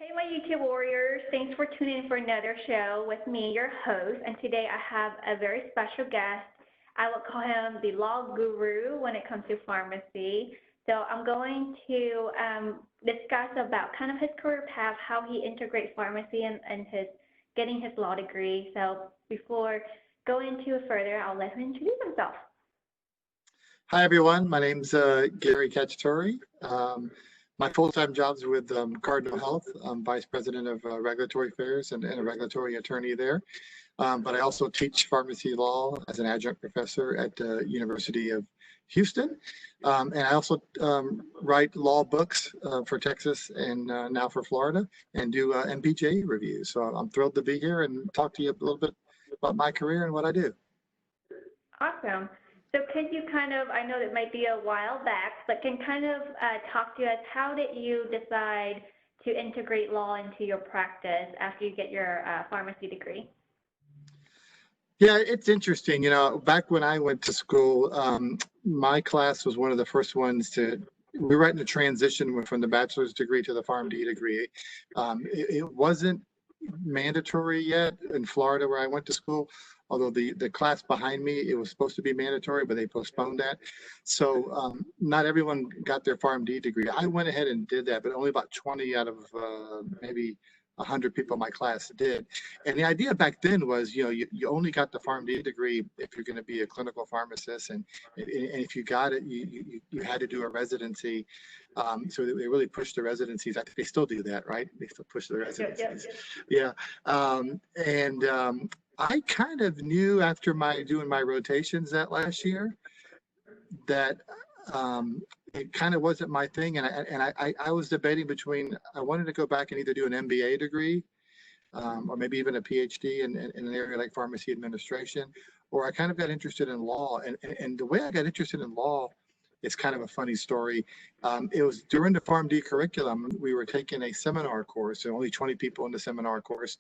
Hey, my YouTube warriors. Thanks for tuning in for another show with me, your host. And today I have a very special guest. I will call him the law guru when it comes to pharmacy. So I'm going to discuss about kind of his career path, how he integrates pharmacy and his getting his law degree. So before going into it further, I'll let him introduce himself. Hi, everyone. My name's Gary Cacciatore. My full-time job's with Cardinal Health. I'm Vice President of Regulatory Affairs and a regulatory attorney there. But I also teach pharmacy law as an adjunct professor at the University of Houston. And I also write law books for Texas and now for Florida and do MPJE reviews. So I'm thrilled to be here and talk to you a little bit about my career and what I do. Awesome. So can you kind of, I know it might be a while back, but can kind of talk to us, how did you decide to integrate law into your practice after you get your pharmacy degree? Yeah, it's interesting. You know, back when I went to school, my class was one of the first ones we were right in the transition from the bachelor's degree to the PharmD degree. It wasn't mandatory yet in Florida where I went to school, although the class behind me, it was supposed to be mandatory, but they postponed that. So not everyone got their PharmD degree. I went ahead and did that, but only about 20 out of maybe 100 people in my class did. And the idea back then was, you know, you only got the PharmD degree if you're going to be a clinical pharmacist. And if you got it, you had to do a residency. So they really pushed the residencies. I think they still do that, right? They still push the residencies. Yeah. I kind of knew after doing my rotations that last year that it kind of wasn't my thing, and I was debating between I wanted to go back and either do an MBA degree or maybe even a PhD in an area like pharmacy administration, or I kind of got interested in law, and the way I got interested in law is kind of a funny story. It was during the PharmD curriculum, we were taking a seminar course, and only 20 people in the seminar course.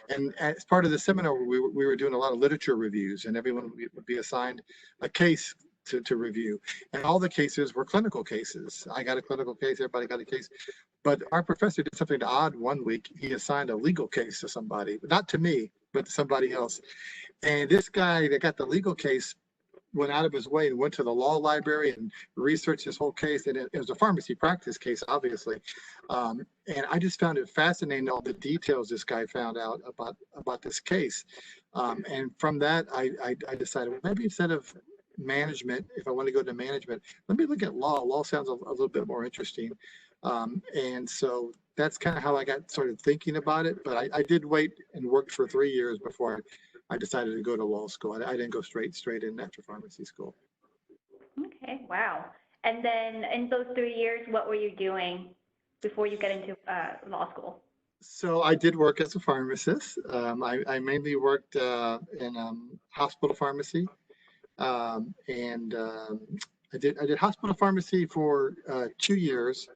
And as part of the seminar, we were doing a lot of literature reviews, and everyone would be assigned a case to review. And all the cases were clinical cases. I got a clinical case, everybody got a case. But our professor did something odd one week. He assigned a legal case to somebody, not to me, but to somebody else. And this guy that got the legal case went out of his way and went to the law library and researched this whole case. And it was a pharmacy practice case, obviously. And I just found it fascinating, all the details this guy found out about this case. And from that, I decided, well, maybe instead of management, if I want to go to management, let me look at law. Law sounds a little bit more interesting. And so that's kind of how I got started thinking about it. But I did wait and worked for 3 years before I decided to go to law school. I didn't go straight in after pharmacy school. Okay, wow. And then in those 3 years, what were you doing before you get into law school? So I did work as a pharmacist. I mainly worked in hospital pharmacy. I did hospital pharmacy for 2 years.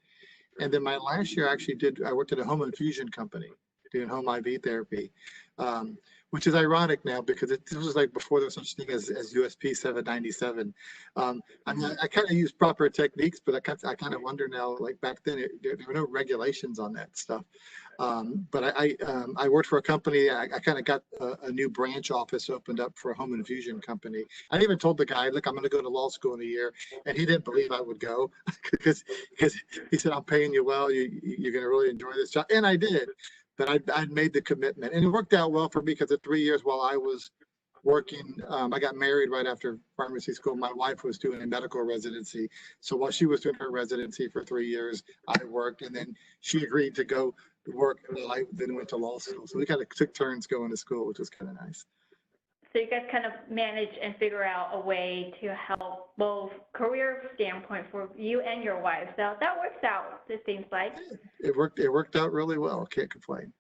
And then my last year, I worked at a home infusion company doing home IV therapy, which is ironic now because this was like before there was such thing as USP 797. I mean, I kind of use proper techniques, but I kind of wonder now, like back then, there were no regulations on that stuff. But I worked for a company. I kind of got a new branch office opened up for a home infusion company. I even told the guy, look, I'm going to go to law school in a year. And he didn't believe I would go because he said, I'm paying you well. You're going to really enjoy this job. And I did. But I'd made the commitment. And it worked out well for me because of 3 years while I was working, I got married right after pharmacy school. My wife was doing a medical residency. So while she was doing her residency for 3 years, I worked. And then she agreed to go work. And I then went to law school. So we kind of took turns going to school, which was kind of nice. So you guys kind of manage and figure out a way to help both career standpoint for you and your wife. So that works out, it seems like. It worked out really well. Can't complain.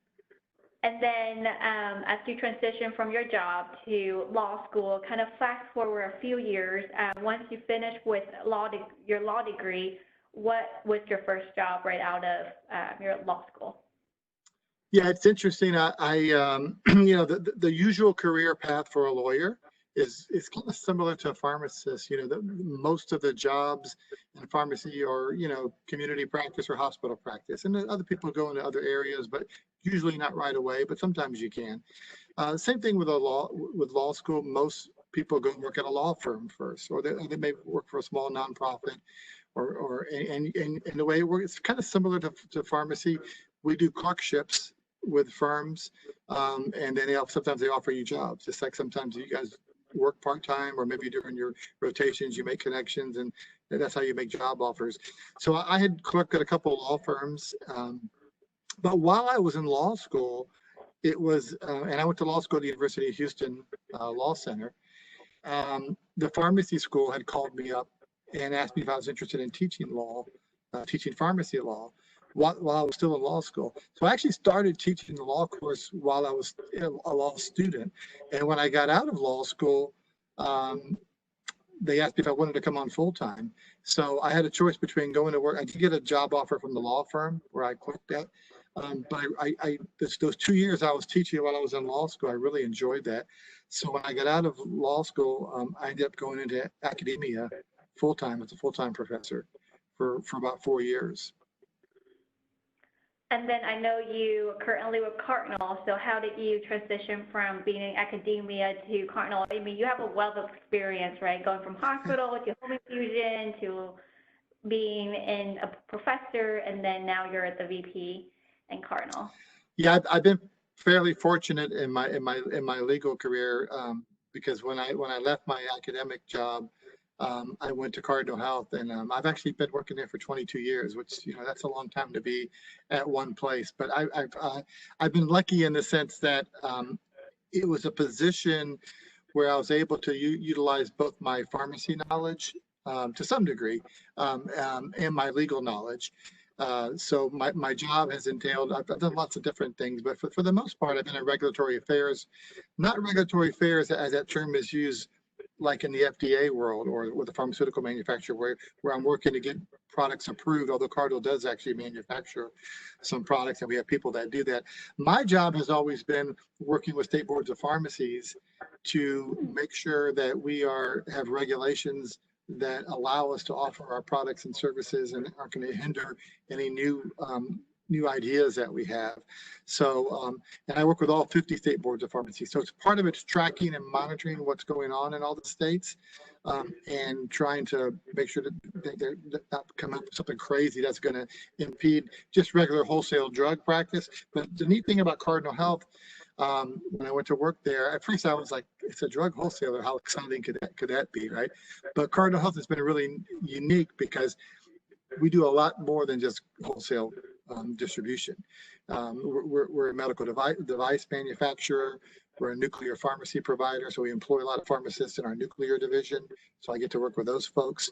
And then as you transition from your job to law school, kind of fast forward a few years, once you finish with your law degree, what was your first job right out of your law school? Yeah, it's interesting. I you know, the usual career path for a lawyer is kind of similar to a pharmacist. Most of the jobs in pharmacy are, community practice or hospital practice, and then other people go into other areas, but usually not right away, but sometimes you can. Same thing with law school. Most people go work at a law firm first, or they may work for a small nonprofit, and the way it works, it's kind of similar to pharmacy. We do clerkships with firms, and then sometimes they offer you jobs, just like sometimes you guys work part-time, or maybe during your rotations you make connections, and that's how you make job offers. So I had clerked at a couple of law firms, but while I was in law school, it was, and I went to law school at the University of Houston Law Center. The pharmacy school had called me up and asked me if I was interested in teaching teaching pharmacy law while I was still in law school. So I actually started teaching the law course while I was a law student. And when I got out of law school, they asked me if I wanted to come on full time. So I had a choice between going to work. I did get a job offer from the law firm where I clerked at. But those 2 years I was teaching while I was in law school, I really enjoyed that. So when I got out of law school, I ended up going into academia full time as a full-time professor for about 4 years. And then I know you currently with Cardinal, so how did you transition from being in academia to Cardinal? I mean, you have a wealth of experience, right? Going from hospital to home infusion to being a professor, and then now you're at the VP in Cardinal. Yeah, I've been fairly fortunate in my legal career, because when I left my academic job, I went to Cardinal Health, and I've actually been working there for 22 years, which that's a long time to be at one place. But I've been lucky in the sense that it was a position where I was able to utilize both my pharmacy knowledge to some degree, and my legal knowledge. So my job has entailed, I've done lots of different things, but for the most part, I've been in regulatory affairs, not regulatory affairs as that term is used like in the FDA world or with a pharmaceutical manufacturer, where I'm working to get products approved, although Cardinal does actually manufacture some products and we have people that do that. My job has always been working with state boards of pharmacies to make sure that we have regulations that allow us to offer our products and services and aren't going to hinder any new ideas that we have. So, and I work with all 50 state boards of pharmacy. So it's part of it's tracking and monitoring what's going on in all the states, and trying to make sure that they're not come up with something crazy that's going to impede just regular wholesale drug practice. But the neat thing about Cardinal Health, when I went to work there, at first I was like, it's a drug wholesaler. How exciting could that be, right? But Cardinal Health has been really unique because we do a lot more than just wholesale distribution. We're a medical device manufacturer. We're a nuclear pharmacy provider, so we employ a lot of pharmacists in our nuclear division. So I get to work with those folks.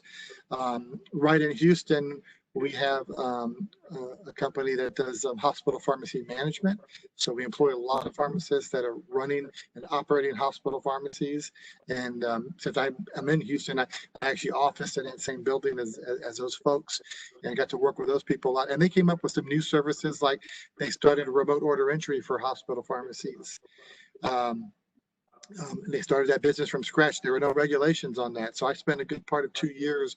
Right in Houston, we have a company that does hospital pharmacy management. So we employ a lot of pharmacists that are running and operating hospital pharmacies. And since I'm in Houston, I actually office in that same building as those folks, and I got to work with those people a lot. And they came up with some new services, like they started a remote order entry for hospital pharmacies. They started that business from scratch. There were no regulations on that. So I spent a good part of 2 years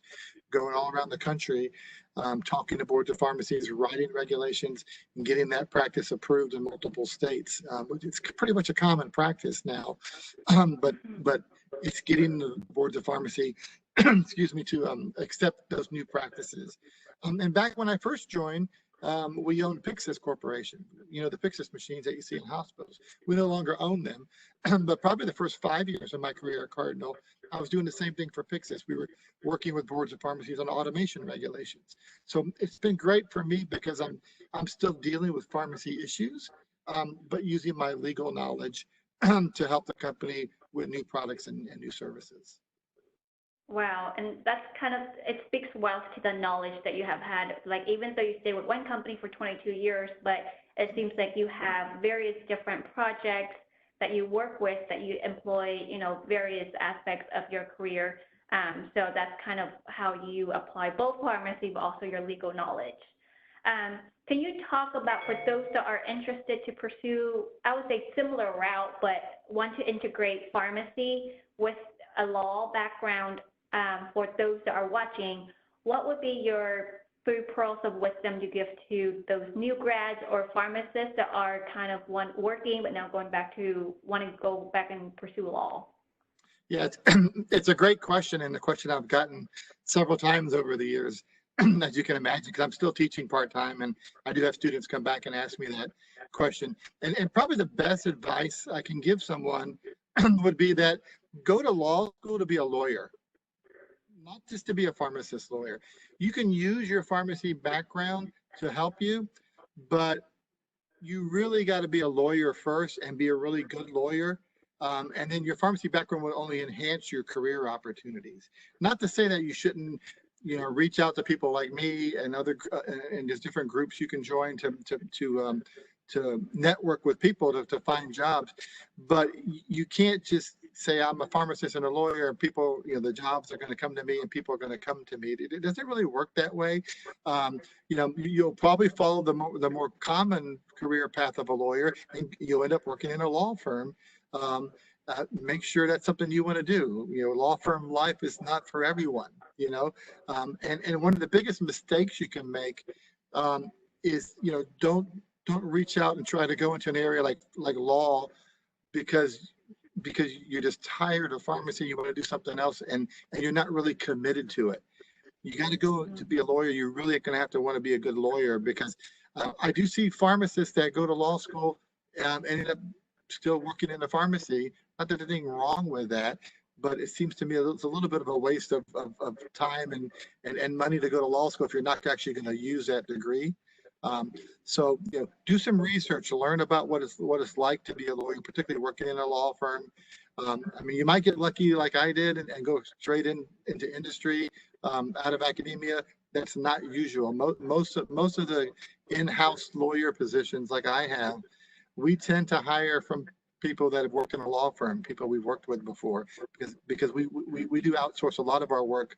going all around the country, talking to boards of pharmacies, writing regulations, and getting that practice approved in multiple states. It's pretty much a common practice now, but it's getting the boards of pharmacy, excuse me, to accept those new practices. And back when I first joined, we owned Pyxis Corporation, the Pyxis machines that you see in hospitals. We no longer own them, but probably the first 5 years of my career at Cardinal, I was doing the same thing for Pyxis. We were working with boards of pharmacies on automation regulations. So it's been great for me because I'm still dealing with pharmacy issues, but using my legal knowledge to help the company with new products and new services. Wow, and that's it speaks well to the knowledge that you have had. Like, even though you stay with one company for 22 years, but it seems like you have various different projects that you work with, that you employ, various aspects of your career. So that's kind of how you apply both pharmacy, but also your legal knowledge. Can you talk about for those that are interested to pursue, I would say similar route, but want to integrate pharmacy with a law background, for those that are watching, what would be your three pearls of wisdom to give to those new grads or pharmacists that are kind of working but now going back to wanting to go back and pursue law? Yeah, it's a great question, and a question I've gotten several times over the years, as you can imagine, because I'm still teaching part-time, and I do have students come back and ask me that question. And probably the best advice I can give someone would be that go to law school to be a lawyer, not just to be a pharmacist lawyer. You can use your pharmacy background to help you, but you really got to be a lawyer first and be a really good lawyer. And then your pharmacy background will only enhance your career opportunities. Not to say that you shouldn't, reach out to people like me and and there's different groups you can join to network with people to find jobs. But you can't just say I'm a pharmacist and a lawyer and people, the jobs are going to come to me and people are going to come to me. It doesn't really work that way. You'll probably follow the more common career path of a lawyer, and you'll end up working in a law firm. Make sure that's something you want to do. Law firm life is not for everyone. And one of the biggest mistakes you can make is don't reach out and try to go into an area like law because you're just tired of pharmacy, you want to do something else, and you're not really committed to it. You got to go to be a lawyer. You're really going to have to want to be a good lawyer, because I do see pharmacists that go to law school and end up still working in the pharmacy. Not that there's anything wrong with that, but it seems to me it's a little bit of a waste of time and money to go to law school if you're not actually going to use that degree. So do some research, learn about what it's like to be a lawyer, particularly working in a law firm. You might get lucky like I did and go straight into industry out of academia. That's not usual. Most of the in-house lawyer positions like I have, we tend to hire from people that have worked in a law firm, people we've worked with before, because we do outsource a lot of our work,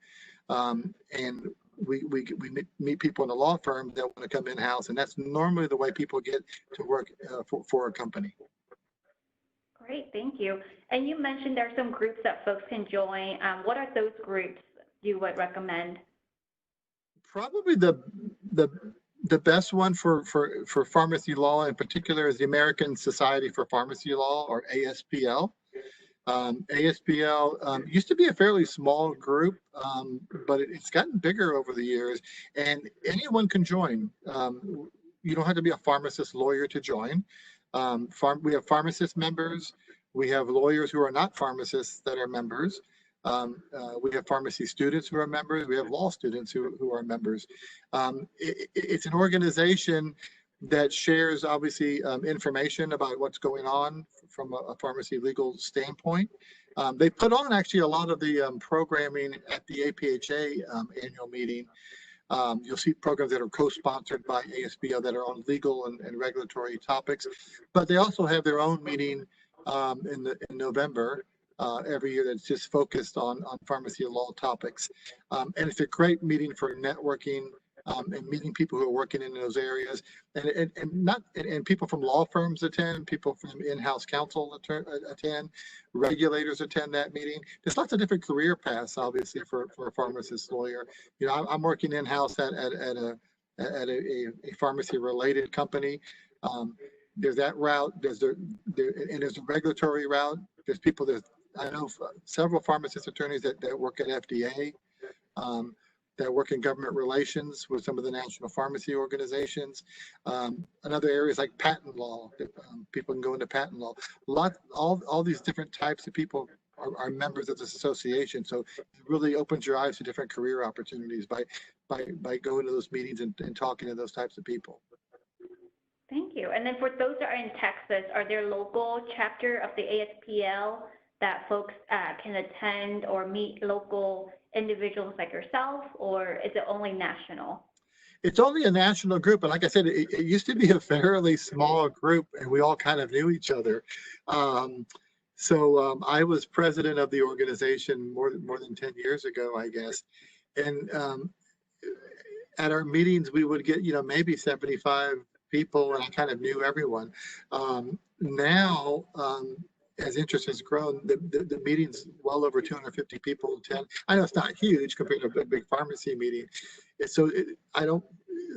and we meet people in a law firm that want to come in-house, and that's normally the way people get to work for a company. Great, thank you. And you mentioned there are some groups that folks can join. What are those groups you would recommend? Probably the best one for pharmacy law in particular is the American Society for Pharmacy Law, or ASPL. ASPL used to be a fairly small group, but it's gotten bigger over the years, and anyone can join. You don't have to be a pharmacist lawyer to join. We have pharmacist members. We have lawyers who are not pharmacists that are members. We have pharmacy students who are members. We have law students who are members. It's an organization that shares, obviously, information about what's going on from a pharmacy legal standpoint. They put on actually a lot of the programming at the APHA annual meeting. You'll see programs that are co-sponsored by ASPL that are on legal and regulatory topics, but they also have their own meeting in November every year that's just focused on pharmacy law topics. And it's a great meeting for networking and meeting people who are working in those areas, and people from law firms attend, people from in-house counsel attend, regulators attend that meeting. There's lots of different career paths, obviously, for a pharmacist lawyer. I'm working in-house at a pharmacy-related company. There's that route. There's a regulatory route. I know several pharmacist attorneys that work at FDA. That work in government relations with some of the national pharmacy organizations. Another areas like patent law, people can go into patent law. All these different types of people are members of this association. So it really opens your eyes to different career opportunities by going to those meetings and talking to those types of people. Thank you. And then for those that are in Texas, are there local chapter of the ASPL that folks can attend or meet local individuals like yourself, or is it only national? It's only a national group, and like I said, it used to be a fairly small group, and we all kind of knew each other. So I was president of the organization more than 10 years ago, I guess, and at our meetings, we would get, maybe 75 people, and I kind of knew everyone. Now, as interest has grown, the meeting's well over 250 people attend. I know it's not huge compared to a big pharmacy meeting. So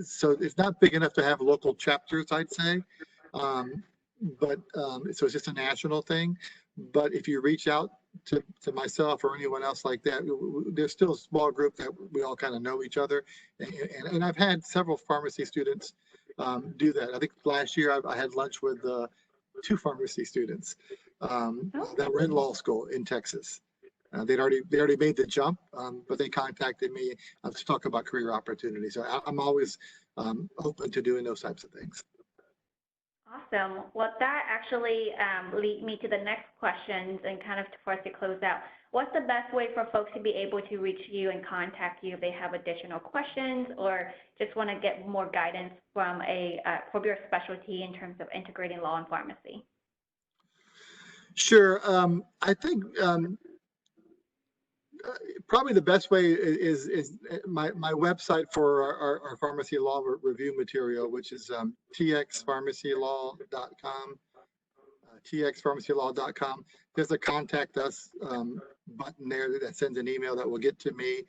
so it's not big enough to have local chapters, I'd say. So it's just a national thing. But if you reach out to myself or anyone else like that, there's still a small group that we all kind of know each other. And I've had several pharmacy students do that. I think last year I had lunch with 2 pharmacy students that were in law school in Texas. They already made the jump, but they contacted me to talk about career opportunities. So I'm always open to doing those types of things. Awesome. Well, that actually leads me to the next questions and kind of for us to close out. What's the best way for folks to be able to reach you and contact you if they have additional questions or just want to get more guidance from from your specialty in terms of integrating law and pharmacy? Sure. I think probably the best way is my website for our pharmacy law review material, which is txpharmacylaw.com. txpharmacylaw.com. There's a contact us button there that sends an email that will get to me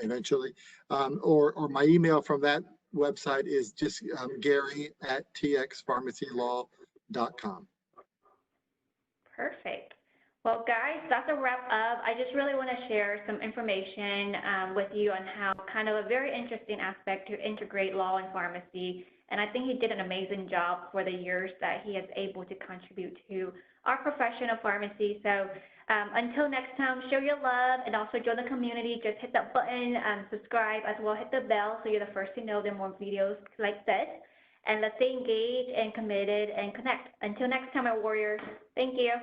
eventually. Or my email from that website is just Gary@txpharmacylaw.com. Perfect. Well, guys, that's a wrap up. I just really want to share some information with you on how kind of a very interesting aspect to integrate law and pharmacy. And I think he did an amazing job for the years that he is able to contribute to our profession of pharmacy. So until next time, show your love and also join the community. Just hit that button, subscribe, as well hit the bell so you're the first to know there are more videos like this. And let's stay engaged and committed and connect. Until next time, my warriors. Thank you.